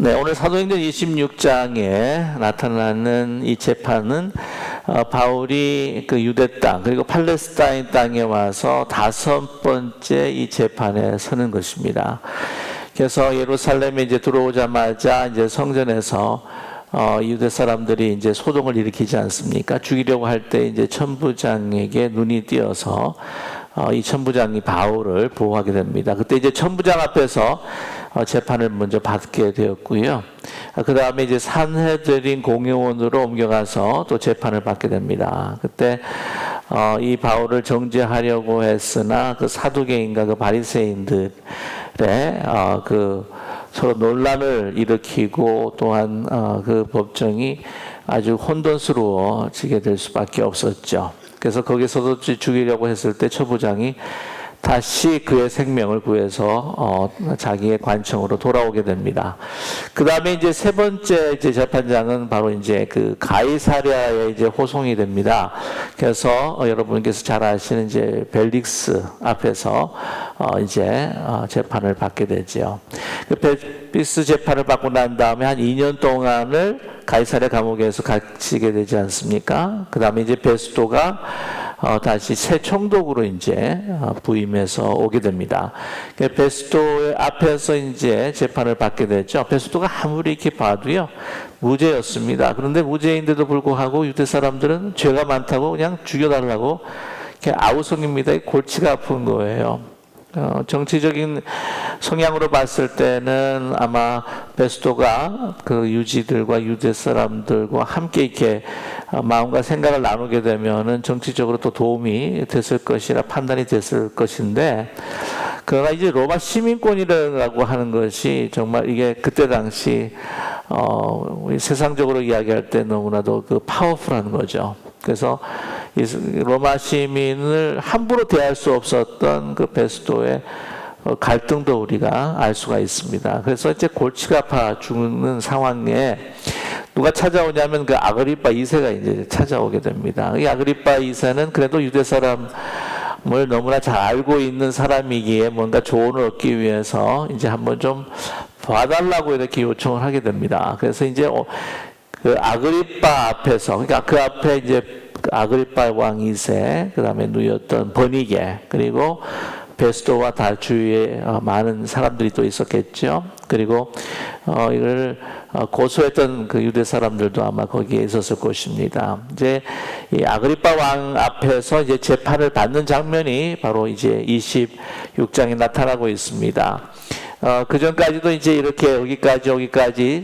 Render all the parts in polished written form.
네, 오늘 사도행전 26장에 나타나는 이 재판은 바울이 그 유대 땅 그리고 팔레스타인 땅에 와서 5번째 이 재판에 서는 것입니다. 그래서 예루살렘에 이제 들어오자마자 이제 성전에서 유대 사람들이 이제 소동을 일으키지 않습니까? 죽이려고 할 때 이제 천부장에게 눈이 띄어서 이 천부장이 바울을 보호하게 됩니다. 그때 이제 천부장 앞에서 재판을 먼저 받게 되었고요. 그 다음에 이제 산헤드린 공회원으로 옮겨가서 또 재판을 받게 됩니다. 그때 이 바울을 정죄하려고 했으나 그 사두개인과 그 바리새인들의 그 서로 논란을 일으키고 또한 그 법정이 아주 혼돈스러워지게 될 수밖에 없었죠. 그래서 거기서도 죽이려고 했을 때 천부장이 다시 그의 생명을 구해서 자기의 관청으로 돌아오게 됩니다. 그 다음에 이제 세 번째 이제 재판장은 바로 이제 그 가이사랴에 이제 호송이 됩니다. 그래서 여러분께서 잘 아시는 이제 벨릭스 앞에서 이제 재판을 받게 되죠. 그 벨릭스 재판을 받고 난 다음에 한 2년 동안을 가이사랴 감옥에서 갇히게 되지 않습니까? 그 다음에 이제 베스토가 다시 새 총독으로 이제 부임해서 오게 됩니다. 베스토의 앞에서 이제 재판을 받게 됐죠. 베스토가 아무리 이렇게 봐도요, 무죄였습니다. 그런데 무죄인데도 불구하고 유대 사람들은 죄가 많다고 그냥 죽여달라고 이렇게 아우성입니다. 골치가 아픈 거예요. 정치적인 성향으로 봤을 때는 아마 베스토가 그 유지들과 유대 사람들과 함께 이렇게 마음과 생각을 나누게 되면은 정치적으로 또 도움이 됐을 것이라 판단이 됐을 것인데, 그러나 이제 로마 시민권이라고 하는 것이 정말 이게 그때 당시 세상적으로 이야기할 때 너무나도 그 파워풀한 거죠. 그래서 로마 시민을 함부로 대할 수 없었던 그 베스토의 갈등도 우리가 알 수가 있습니다. 그래서 이제 골치가 아파 죽는 상황에 누가 찾아오냐면 그 아그리파 2세가 이제 찾아오게 됩니다. 이 아그리파 2세는 그래도 유대 사람을 너무나 잘 알고 있는 사람이기에 뭔가 조언을 얻기 위해서 이제 한번 좀 봐달라고 이렇게 요청을 하게 됩니다. 그래서 이제 그 아그리파 앞에서, 그러니까 그 앞에 이제 아그리파 왕 2세, 그 다음에 누이였던 버니게, 그리고 베스토와 다 주위에 많은 사람들이 또 있었겠죠. 그리고 이걸 고소했던 그 유대 사람들도 아마 거기에 있었을 것입니다. 이제 이 아그리파 왕 앞에서 이제 재판을 받는 장면이 바로 이제 26장에 나타나고 있습니다. 그 전까지도 이제 이렇게 여기까지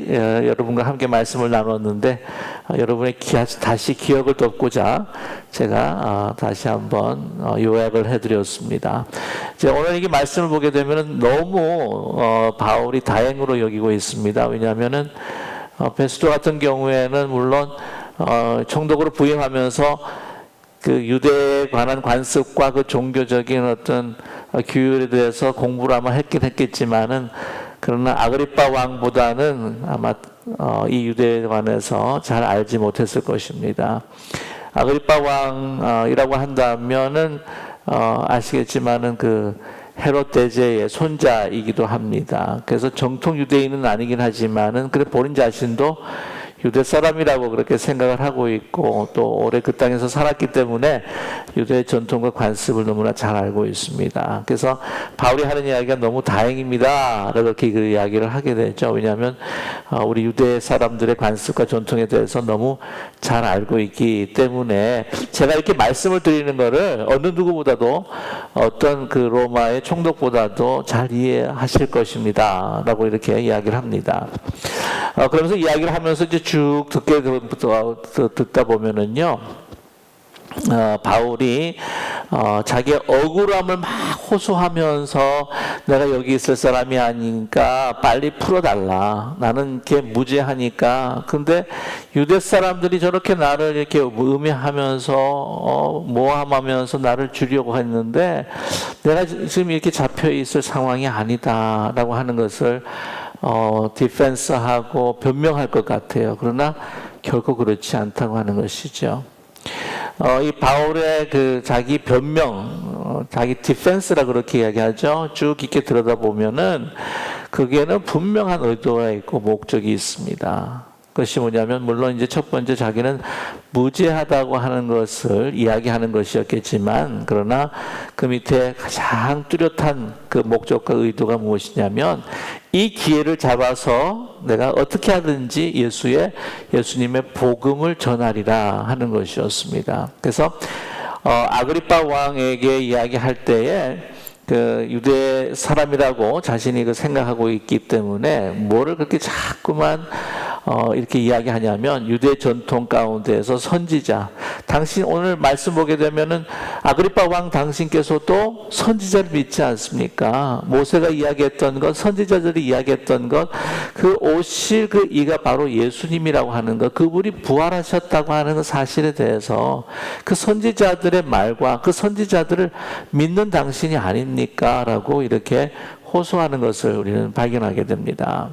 여러분과 함께 말씀을 나눴는데, 여러분의 다시 기억을 돕고자 제가 다시 한번 요약을 해드렸습니다. 이제 오늘 이게 말씀을 보게 되면은 너무 바울이 다행으로 여기고 있습니다. 왜냐하면은 베스토 같은 경우에는 물론 총독으로 부임하면서 그 유대에 관한 관습과 그 종교적인 어떤 규율에 대해서 공부를 아마 했긴 했겠지만은, 그러나 아그리파 왕보다는 아마 이 유대에 관해서 잘 알지 못했을 것입니다. 아그리파 왕이라고 한다면은 아시겠지만은 그 헤롯 대제의 손자이기도 합니다. 그래서 정통 유대인은 아니긴 하지만은 그래 본인 자신도 유대 사람이라고 그렇게 생각을 하고 있고, 또 오래 그 땅에서 살았기 때문에 유대의 전통과 관습을 너무나 잘 알고 있습니다. 그래서 바울이 하는 이야기가 너무 다행입니다. 그렇게 그 이야기를 하게 되죠. 왜냐하면 우리 유대 사람들의 관습과 전통에 대해서 너무 잘 알고 있기 때문에 제가 이렇게 말씀을 드리는 거를 어느 누구보다도 어떤 그 로마의 총독보다도 잘 이해하실 것입니다. 라고 이렇게 이야기를 합니다. 그러면서 이야기를 하면서 이제 쭉 듣다 보면은요, 바울이 자기의 억울함을 막 호소하면서 내가 여기 있을 사람이 아니니까 빨리 풀어달라. 나는 이렇게 무죄하니까. 근데 유대 사람들이 저렇게 나를 이렇게 음해하면서 모함하면서 나를 죽이려고 했는데 내가 지금 이렇게 잡혀 있을 상황이 아니다라고 하는 것을 디펜스하고 변명할 것 같아요. 그러나 결코 그렇지 않다고 하는 것이죠. 이 바울의 그 자기 변명, 자기 디펜스라 그렇게 이야기하죠. 쭉 깊게 들여다보면은 거기에는 분명한 의도가 있고 목적이 있습니다. 그것이 뭐냐면 물론 이제 첫 번째 자기는 무죄하다고 하는 것을 이야기하는 것이었겠지만 그러나 그 밑에 가장 뚜렷한 그 목적과 의도가 무엇이냐면 이 기회를 잡아서 내가 어떻게 하든지 예수님의 복음을 전하리라 하는 것이었습니다. 그래서 아그리파 왕에게 이야기할 때에 그 유대 사람이라고 자신이 그 생각하고 있기 때문에 뭐를 그렇게 자꾸만 이렇게 이야기하냐면 유대 전통 가운데에서 선지자, 당신 오늘 말씀 보게 되면은 아그리파 왕 당신께서도 선지자를 믿지 않습니까? 모세가 이야기했던 것, 선지자들이 이야기했던 것, 그 오실 그 이가 바로 예수님이라고 하는 것, 그분이 부활하셨다고 하는 그 사실에 대해서 그 선지자들의 말과 그 선지자들을 믿는 당신이 아닙니까? 라고 이렇게 호소하는 것을 우리는 발견하게 됩니다.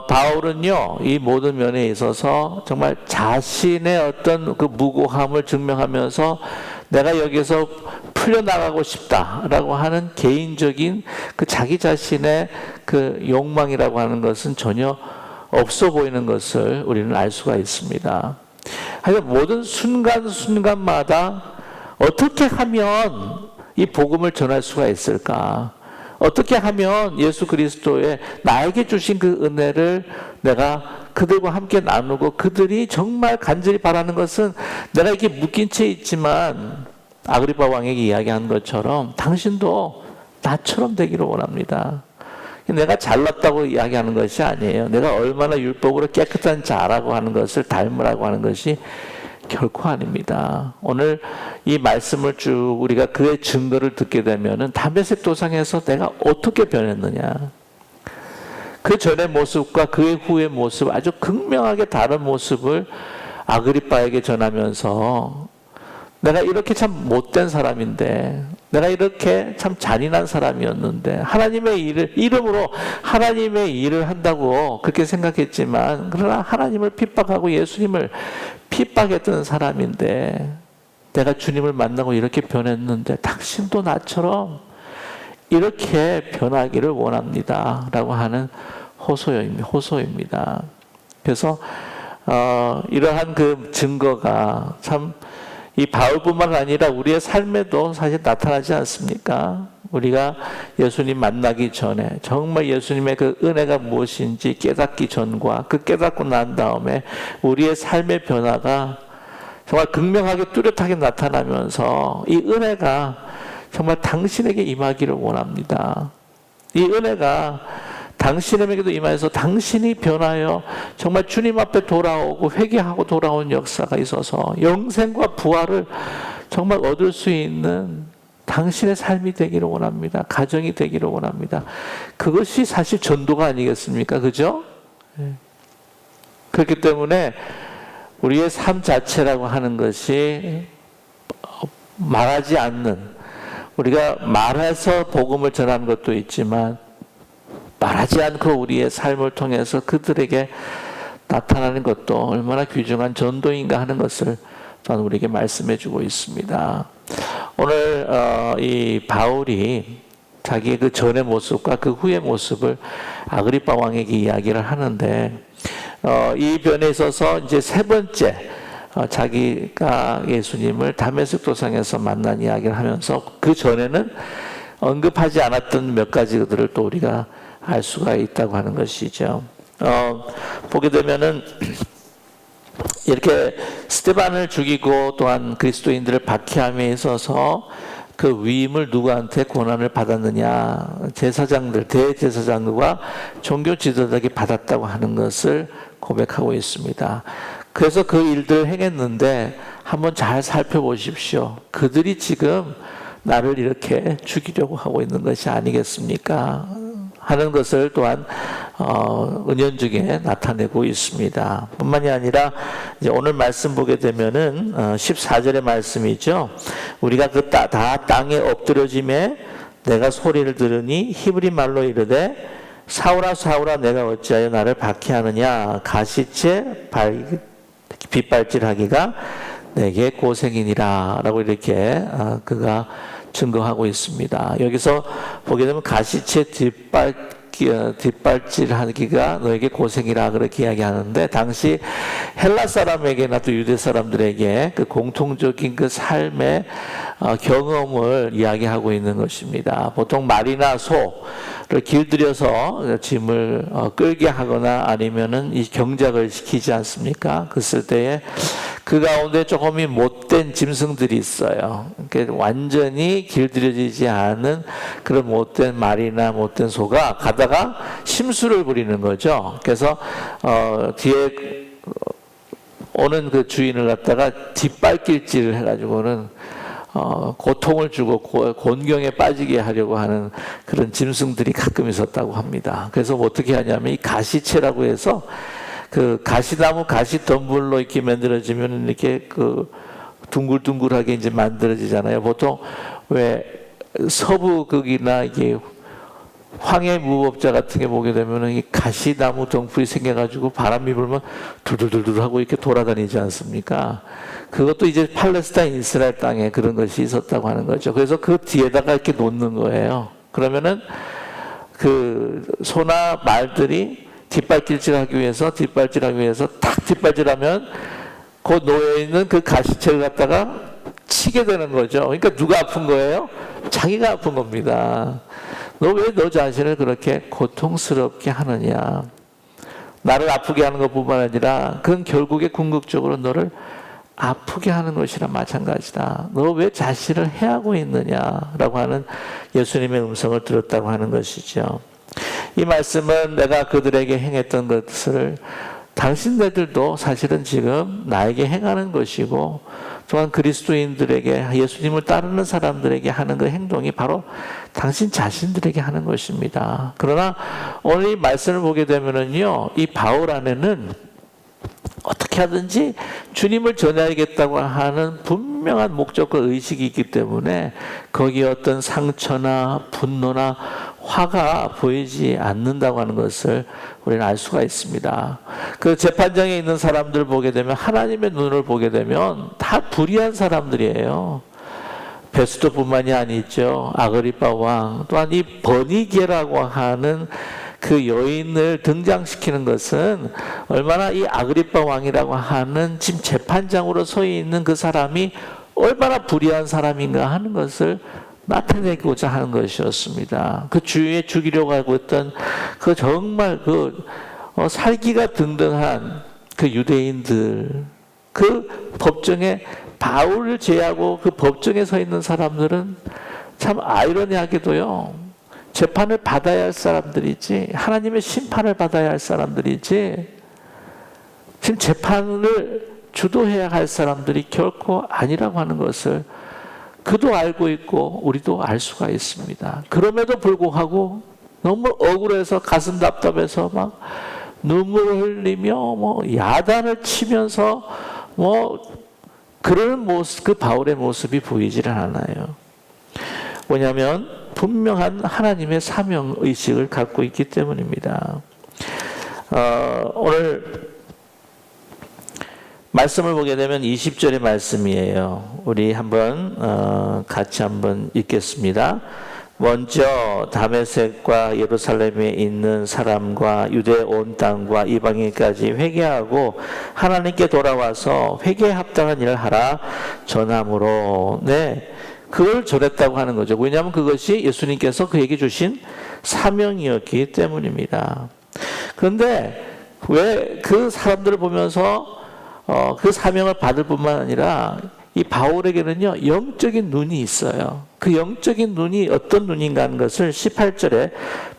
바울은요, 이 모든 면에 있어서 정말 자신의 어떤 그 무고함을 증명하면서 내가 여기서 풀려나가고 싶다라고 하는 개인적인 그 자기 자신의 그 욕망이라고 하는 것은 전혀 없어 보이는 것을 우리는 알 수가 있습니다. 하여간 모든 순간순간마다 어떻게 하면 이 복음을 전할 수가 있을까? 어떻게 하면 예수 그리스도의 나에게 주신 그 은혜를 내가 그들과 함께 나누고 그들이 정말 간절히 바라는 것은 내가 이렇게 묶인 채 있지만 아그리파 왕에게 이야기한 것처럼 당신도 나처럼 되기를 원합니다. 내가 잘났다고 이야기하는 것이 아니에요. 내가 얼마나 율법으로 깨끗한 자라고 하는 것을 닮으라고 하는 것이 결코 아닙니다. 오늘 이 말씀을 쭉 우리가 그의 증거를 듣게 되면은 다메섹 도상에서 내가 어떻게 변했느냐, 그 전의 모습과 그의 후의 모습, 아주 극명하게 다른 모습을 아그리빠에게 전하면서 내가 이렇게 참 못된 사람인데, 내가 이렇게 참 잔인한 사람이었는데, 하나님의 일을, 이름으로 하나님의 일을 한다고 그렇게 생각했지만, 그러나 하나님을 핍박하고 예수님을 핍박했던 사람인데, 내가 주님을 만나고 이렇게 변했는데, 당신도 나처럼 이렇게 변하기를 원합니다. 라고 하는 호소입니다. 그래서, 이러한 그 증거가 참 이 바울뿐만 아니라 우리의 삶에도 사실 나타나지 않습니까? 우리가 예수님 만나기 전에 정말 예수님의 그 은혜가 무엇인지 깨닫기 전과 그 깨닫고 난 다음에 우리의 삶의 변화가 정말 극명하게 뚜렷하게 나타나면서 이 은혜가 정말 당신에게 임하기를 원합니다. 이 은혜가 당신에게도 임하여서 당신이 변하여 정말 주님 앞에 돌아오고 회개하고 돌아온 역사가 있어서 영생과 부활을 정말 얻을 수 있는 당신의 삶이 되기를 원합니다. 가정이 되기를 원합니다. 그것이 사실 전도가 아니겠습니까? 그죠? 그렇기 때문에 우리의 삶 자체라고 하는 것이 말하지 않는, 우리가 말해서 복음을 전하는 것도 있지만 말하지 않고 우리의 삶을 통해서 그들에게 나타나는 것도 얼마나 귀중한 전도인가 하는 것을 또한 우리에게 말씀해 주고 있습니다. 오늘 이 바울이 자기의 그 전의 모습과 그 후의 모습을 아그리파 왕에게 이야기를 하는데, 이 변에 있어서 이제 세 번째 자기가 예수님을 다메섹 도상에서 만난 이야기를 하면서 그 전에는 언급하지 않았던 몇 가지들을 또 우리가 알 수가 있다고 하는 것이죠. 보게 되면은 이렇게 스데반을 죽이고 또한 그리스도인들을 박해함에 있어서 그 위임을 누구한테 고난을 받았느냐, 제사장들, 대제사장들과 종교 지도자에게 받았다고 하는 것을 고백하고 있습니다. 그래서 그 일들을 행했는데 한번 잘 살펴보십시오. 그들이 지금 나를 이렇게 죽이려고 하고 있는 것이 아니겠습니까? 하는 것을 또한 은연중에 나타내고 있습니다. 뿐만이 아니라 이제 오늘 말씀 보게 되면은 14절의 말씀이죠. 우리가 그 다 땅에 엎드려짐에 내가 소리를 들으니 히브리 말로 이르되 사울아 사울아 내가 어찌하여 나를 박해하느냐, 가시채 빗발질하기가 내게 고생이니라 라고 이렇게 그가 증거하고 있습니다. 여기서 보게 되면 가시채 뒷발질하기가 너에게 고생이라 그렇게 이야기하는데, 당시 헬라 사람에게나 또 유대 사람들에게 그 공통적인 그 삶의 경험을 이야기하고 있는 것입니다. 보통 말이나 소를 길들여서 짐을 끌게 하거나 아니면은 이 경작을 시키지 않습니까? 그랬을 때에 그 가운데 조금이 못된 짐승들이 있어요. 그러니까 완전히 길들여지지 않은 그런 못된 말이나 못된 소가 가다가 심술을 부리는 거죠. 그래서 뒤에 오는 그 주인을 갖다가 뒷발길질을 해가지고는 고통을 주고 곤경에 빠지게 하려고 하는 그런 짐승들이 가끔 있었다고 합니다. 그래서 어떻게 하냐면 이 가시채라고 해서 그 가시나무 가시 덤불로 이렇게 만들어지면 이렇게 그 둥글둥글하게 이제 만들어지잖아요. 보통 왜 서부극이나 이게 황해 무법자 같은 게 보게 되면은 이 가시나무 덩굴이 생겨가지고 바람이 불면 둘둘둘둘 하고 이렇게 돌아다니지 않습니까? 그것도 이제 팔레스타인 이스라엘 땅에 그런 것이 있었다고 하는 거죠. 그래서 그 뒤에다가 이렇게 놓는 거예요. 그러면은 그 소나 말들이 뒷발질하기 위해서 탁 뒷발질하면 그 놓여있는 그 가시채를 갖다가 치게 되는 거죠. 그러니까 누가 아픈 거예요? 자기가 아픈 겁니다. 너 왜 너 자신을 그렇게 고통스럽게 하느냐? 나를 아프게 하는 것뿐만 아니라 그건 결국에 궁극적으로 너를 아프게 하는 것이라 마찬가지다. 너 왜 자신을 해하고 있느냐라고 하는 예수님의 음성을 들었다고 하는 것이죠. 이 말씀은 내가 그들에게 행했던 것을 당신네들도 사실은 지금 나에게 행하는 것이고, 또한 그리스도인들에게, 예수님을 따르는 사람들에게 하는 그 행동이 바로 당신 자신들에게 하는 것입니다. 그러나 오늘 이 말씀을 보게 되면은요, 이 바울 안에는 어떻게 하든지 주님을 전해야겠다고 하는 분명한 목적과 의식이 있기 때문에 거기에 어떤 상처나 분노나 화가 보이지 않는다고 하는 것을 우리는 알 수가 있습니다. 그 재판장에 있는 사람들 보게 되면, 하나님의 눈을 보게 되면 다 불의한 사람들이에요. 베스토뿐만이 아니죠. 아그리파 왕, 또한 이 버니게라고 하는 그 여인을 등장시키는 것은 얼마나 이 아그리파 왕이라고 하는 지금 재판장으로 서 있는 그 사람이 얼마나 불의한 사람인가 하는 것을 나타내고자 하는 것이었습니다. 그 주위에 죽이려고 하고 있던 그 정말 그 살기가 등등한 그 유대인들, 그 법정에 바울을 제외하고 그 법정에 서 있는 사람들은 참 아이러니하게도요, 재판을 받아야 할 사람들이지, 하나님의 심판을 받아야 할 사람들이지, 지금 재판을 주도해야 할 사람들이 결코 아니라고 하는 것을 그도 알고 있고 우리도 알 수가 있습니다. 그럼에도 불구하고 너무 억울해서 가슴 답답해서 막 눈물을 흘리며 뭐 야단을 치면서 뭐 그런 모습, 그 바울의 모습이 보이지를 않아요. 뭐냐면 분명한 하나님의 사명의식을 갖고 있기 때문입니다. 오늘 말씀을 보게 되면 20절의 말씀이에요. 우리 한번 같이 한번 읽겠습니다. 먼저 다메섹과 예루살렘에 있는 사람과 유대 온 땅과 이방인까지 회개하고 하나님께 돌아와서 회개에 합당한 일을 하라 전함으로, 그걸 전했다고 하는 거죠. 왜냐하면 그것이 예수님께서 그에게 주신 사명이었기 때문입니다. 그런데 왜 그 사람들을 보면서 그 사명을 받을 뿐만 아니라 이 바울에게는요, 영적인 눈이 있어요. 그 영적인 눈이 어떤 눈인가 하는 것을 18절에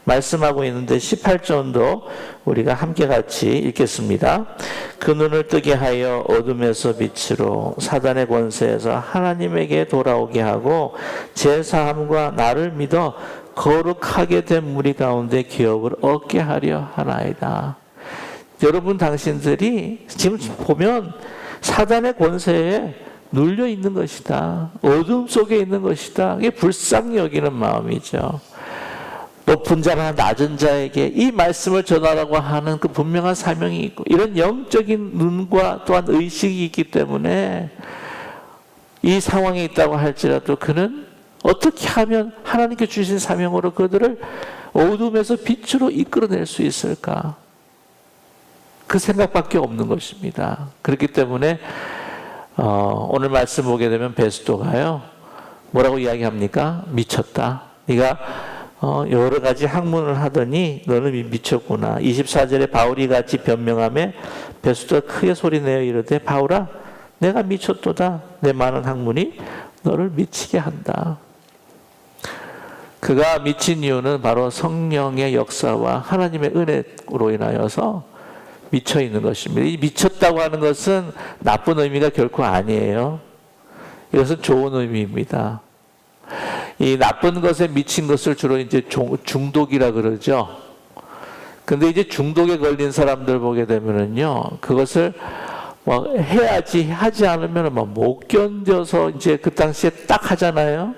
말씀하고 있는데, 18절도 우리가 함께 같이 읽겠습니다. 그 눈을 뜨게 하여 어둠에서 빛으로 사단의 권세에서 하나님에게 돌아오게 하고 제사함과 나를 믿어 거룩하게 된 무리 가운데 기업을 얻게 하려 하나이다. 여러분, 당신들이 지금 보면 사단의 권세에 눌려 있는 것이다. 어둠 속에 있는 것이다. 이게 불쌍히 여기는 마음이죠. 높은 자나 낮은 자에게 이 말씀을 전하라고 하는 그 분명한 사명이 있고, 이런 영적인 눈과 또한 의식이 있기 때문에 이 상황에 있다고 할지라도 그는 어떻게 하면 하나님께 주신 사명으로 그들을 어둠에서 빛으로 이끌어낼 수 있을까? 그 생각밖에 없는 것입니다. 그렇기 때문에 오늘 말씀 보게 되면 베스도가요, 뭐라고 이야기합니까? 미쳤다. 네가 여러 가지 학문을 하더니 너는 미쳤구나. 24절에 바울이 같이 변명하며 베스도가 크게 소리내어 이르되 바울아 내가 미쳤도다. 내 많은 학문이 너를 미치게 한다. 그가 미친 이유는 바로 성령의 역사와 하나님의 은혜로 인하여서 미쳐 있는 것입니다. 이 미쳤다고 하는 것은 나쁜 의미가 결코 아니에요. 이것은 좋은 의미입니다. 이 나쁜 것에 미친 것을 주로 이제 중독이라 그러죠. 근데 이제 중독에 걸린 사람들 보게 되면은요, 그것을 뭐 해야지, 하지 않으면 못 견뎌서 이제 그 당시에 딱 하잖아요.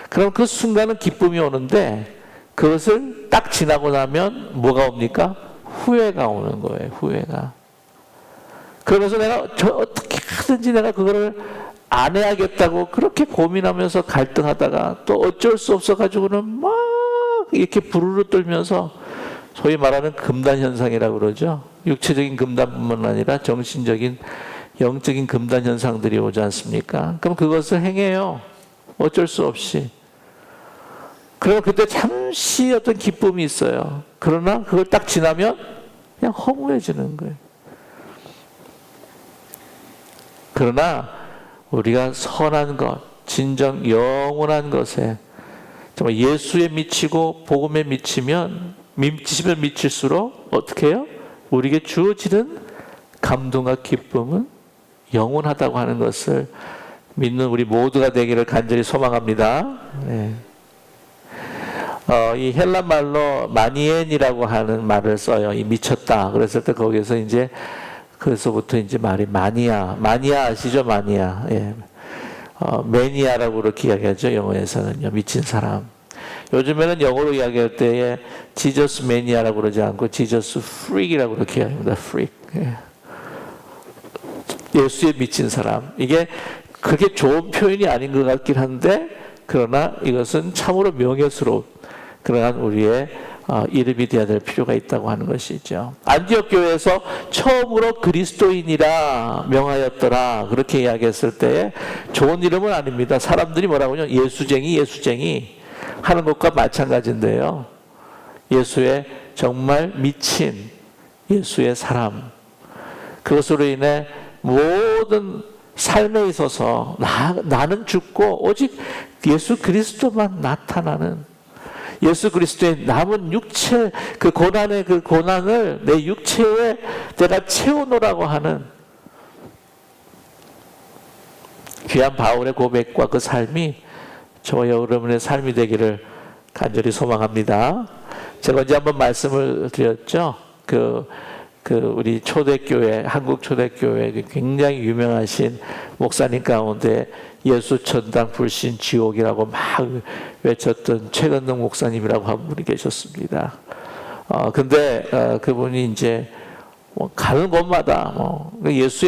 그럼 그 순간은 기쁨이 오는데 그것을 딱 지나고 나면 뭐가 옵니까? 후회가 오는 거예요. 후회가. 그러면서 내가 어떻게 하든지 내가 그거를 안 해야겠다고 그렇게 고민하면서 갈등하다가 또 어쩔 수 없어 가지고는 막 이렇게 부르르 떨면서 소위 말하는 금단 현상이라고 그러죠. 육체적인 금단뿐만 아니라 정신적인 영적인 금단 현상들이 오지 않습니까? 그럼 그것을 행해요. 어쩔 수 없이. 그리고 그때 잠시 어떤 기쁨이 있어요. 그러나 그걸 딱 지나면 그냥 허무해지는 거예요. 그러나 우리가 선한 것, 진정 영원한 것에 정말 예수에 미치고 복음에 미치면 미칠수록 어떻게 해요? 우리에게 주어지는 감동과 기쁨은 영원하다고 하는 것을 믿는 우리 모두가 되기를 간절히 소망합니다. 네. 이 헬란 말로 마니엔이라고 하는 말을 써요. 이 미쳤다. 그랬을 때 거기서 이제 그래서부터 이제 말이 마니아 아시죠? 마니아. 예. 매니아라고 그렇게 이야기하죠. 영어에서는요. 미친 사람. 요즘에는 영어로 이야기할 때에 지저스 매니아라고 그러지 않고 지저스 프릭이라고 그렇게 이야기합니다. 프릭. 예. 예수에 미친 사람. 이게 그렇게 좋은 표현이 아닌 것 같긴 한데, 그러나 이것은 참으로 명예스러운 그러한 우리의 이름이 되어야 될 필요가 있다고 하는 것이죠. 안디옥 교회에서 처음으로 그리스도인이라 명하였더라 그렇게 이야기했을 때 좋은 이름은 아닙니다. 사람들이 뭐라고요? 예수쟁이 하는 것과 마찬가지인데요. 예수의 정말 미친 예수의 사람, 그것으로 인해 모든 삶에 있어서 나는 죽고 오직 예수 그리스도만 나타나는, 예수 그리스도의 남은 육체 그 고난을 내 육체에 내가 채워놓으라고 하는 귀한 바울의 고백과 그 삶이 저와 여러분의 삶이 되기를 간절히 소망합니다. 제가 언제 한번 말씀을 드렸죠. 우리 초대교회, 한국 초대교회 굉장히 유명하신 목사님 가운데 예수 천당 불신 지옥이라고 막 외쳤던 최건능 목사님이라고 한 분이 계셨습니다. 근데 그분이 이제 가는 곳마다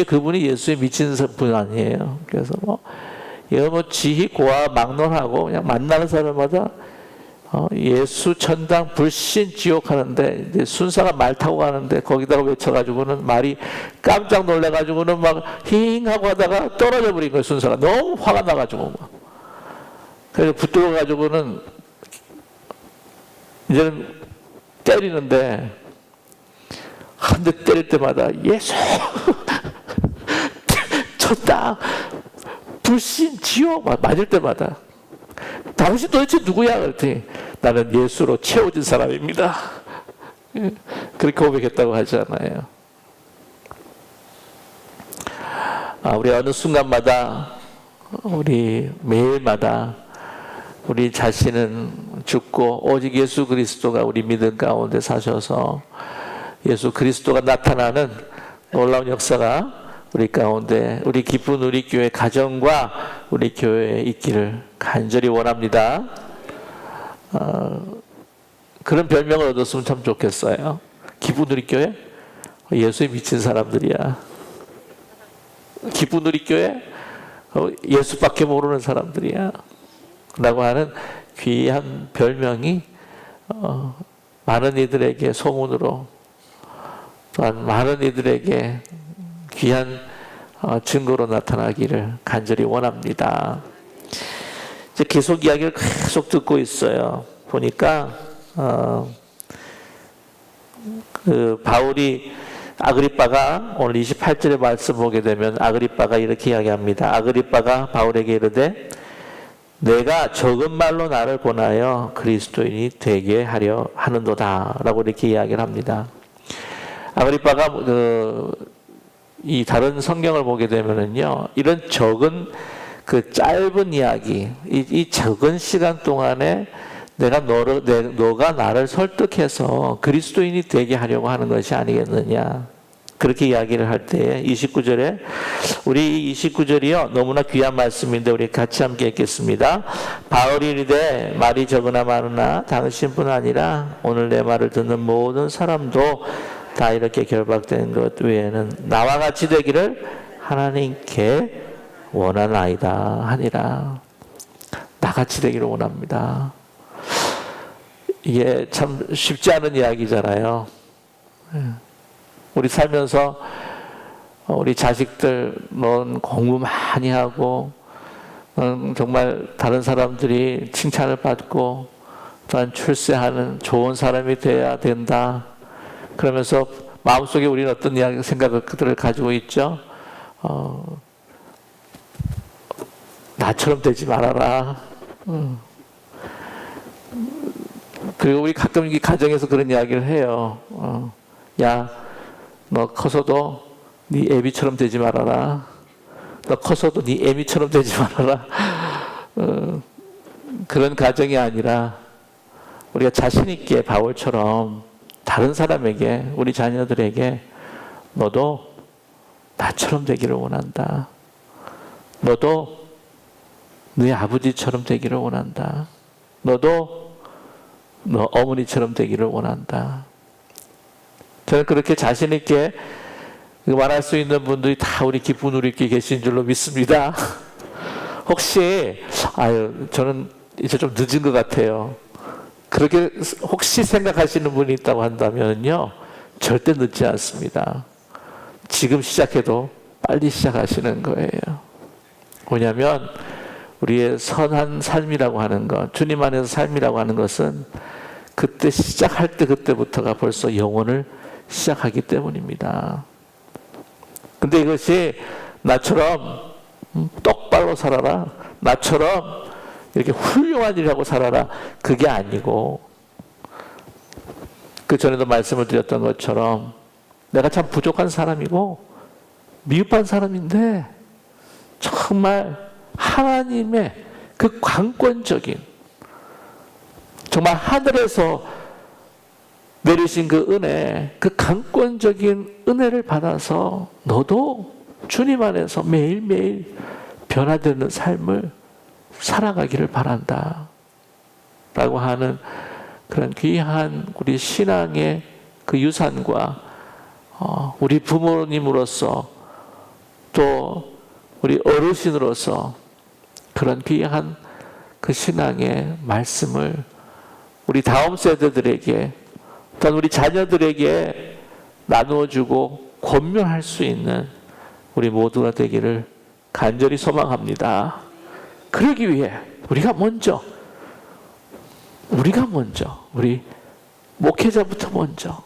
그분이 예수에 미친 분 아니에요. 그래서 지희 고아 막론하고 그냥 만나는 사람마다 예수 천당 불신 지옥 하는데 이제 순사가 말 타고 가는데 거기다가 외쳐가지고는 말이 깜짝 놀래가지고는 막 힝 하고 하다가 떨어져 버린 거예요. 순사가 너무 화가 나가지고 막. 그래서 붙들어가지고는 이제는 때리는데 한 대 때릴 때마다 예수 천당 불신 지옥 맞을 때마다 당신 도대체 누구야? 그랬더니 나는 예수로 채워진 사람입니다. 그렇게 고백했다고 하잖아요. 우리 어느 순간마다 우리 매일마다 우리 자신은 죽고 오직 예수 그리스도가 우리 믿음 가운데 사셔서 예수 그리스도가 나타나는 놀라운 역사가 우리 가운데 우리 기쁜 우리 교회 가정과 우리 교회에 있기를 간절히 원합니다. 그런 별명을 얻었으면 참 좋겠어요. 기쁜 우리 교회? 예수에 미친 사람들이야. 기쁜 우리 교회? 예수밖에 모르는 사람들이야. 라고 하는 귀한 별명이 많은 이들에게 소문으로 또한 많은 이들에게 귀한 증거로 나타나기를 간절히 원합니다. 이제 계속 이야기를 계속 듣고 있어요. 보니까 그 바울이 아그리빠가 오늘 28절의 말씀 보게 되면 아그리빠가 이렇게 이야기합니다. 아그리빠가 바울에게 이르되 내가 적은 말로 나를 권하여 그리스도인이 되게 하려 하는도다 라고 이렇게 이야기를 합니다. 아그리빠가 이 다른 성경을 보게 되면은요, 이런 적은 그 짧은 이야기, 이 적은 시간 동안에 너가 나를 설득해서 그리스도인이 되게 하려고 하는 것이 아니겠느냐. 그렇게 이야기를 할 때 29절에 우리 29절이요 너무나 귀한 말씀인데 우리 같이 함께 읽겠습니다. 바울이 이르되 말이 적으나 많으나 당신뿐 아니라 오늘 내 말을 듣는 모든 사람도 다 이렇게 결박된 것 외에는 나와 같이 되기를 하나님께 원하나이다 하니라. 나같이 되기를 원합니다. 이게 참 쉽지 않은 이야기잖아요. 우리 살면서 우리 자식들 넌 공부 많이 하고 넌 정말 다른 사람들이 칭찬을 받고 또한 출세하는 좋은 사람이 돼야 된다. 그러면서 마음속에 우리는 어떤 이야기 생각들을 가지고 있죠. 나처럼 되지 말아라. 그리고 우리 가끔 이 가정에서 그런 이야기를 해요. 야, 너 커서도 네 애비처럼 되지 말아라. 너 커서도 네 애미처럼 되지 말아라. 그런 가정이 아니라 우리가 자신 있게 바울처럼 다른 사람에게, 우리 자녀들에게 너도 나처럼 되기를 원한다. 너도 너희 아버지처럼 되기를 원한다. 너도 너 어머니처럼 되기를 원한다. 저는 그렇게 자신 있게 말할 수 있는 분들이 다 우리 기쁜 우리 있게 계신 줄로 믿습니다. 혹시 저는 이제 좀 늦은 것 같아요. 그렇게 혹시 생각하시는 분이 있다고 한다면요, 절대 늦지 않습니다. 지금 시작해도 빨리 시작하시는 거예요. 뭐냐면 우리의 선한 삶이라고 하는 것, 주님 안에서 삶이라고 하는 것은 그때 시작할 때 그때부터가 벌써 영혼을 시작하기 때문입니다. 근데 이것이 나처럼 똑바로 살아라, 나처럼 이렇게 훌륭한 일하고 살아라, 그게 아니고, 그 전에도 말씀을 드렸던 것처럼 내가 참 부족한 사람이고 미흡한 사람인데 정말 하나님의 그 강권적인, 정말 하늘에서 내리신 그 은혜, 그 강권적인 은혜를 받아서 너도 주님 안에서 매일매일 변화되는 삶을 살아가기를 바란다 라고 하는 그런 귀한 우리 신앙의 그 유산과 우리 부모님으로서 또 우리 어르신으로서 그런 귀한 그 신앙의 말씀을 우리 다음 세대들에게, 또한 우리 자녀들에게 나누어주고 권면할 수 있는 우리 모두가 되기를 간절히 소망합니다. 그러기 위해 우리가 먼저 우리 목회자부터 먼저,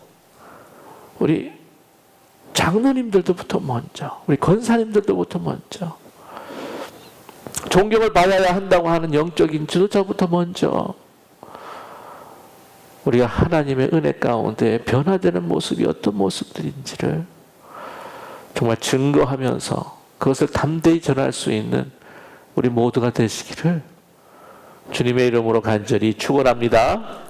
우리 장로님들도부터 먼저, 우리 권사님들도부터 먼저, 존경을 받아야 한다고 하는 영적인 지도자부터 먼저 우리가 하나님의 은혜 가운데 변화되는 모습이 어떤 모습들인지를 정말 증거하면서 그것을 담대히 전할 수 있는 우리 모두가 되시기를 주님의 이름으로 간절히 축원합니다.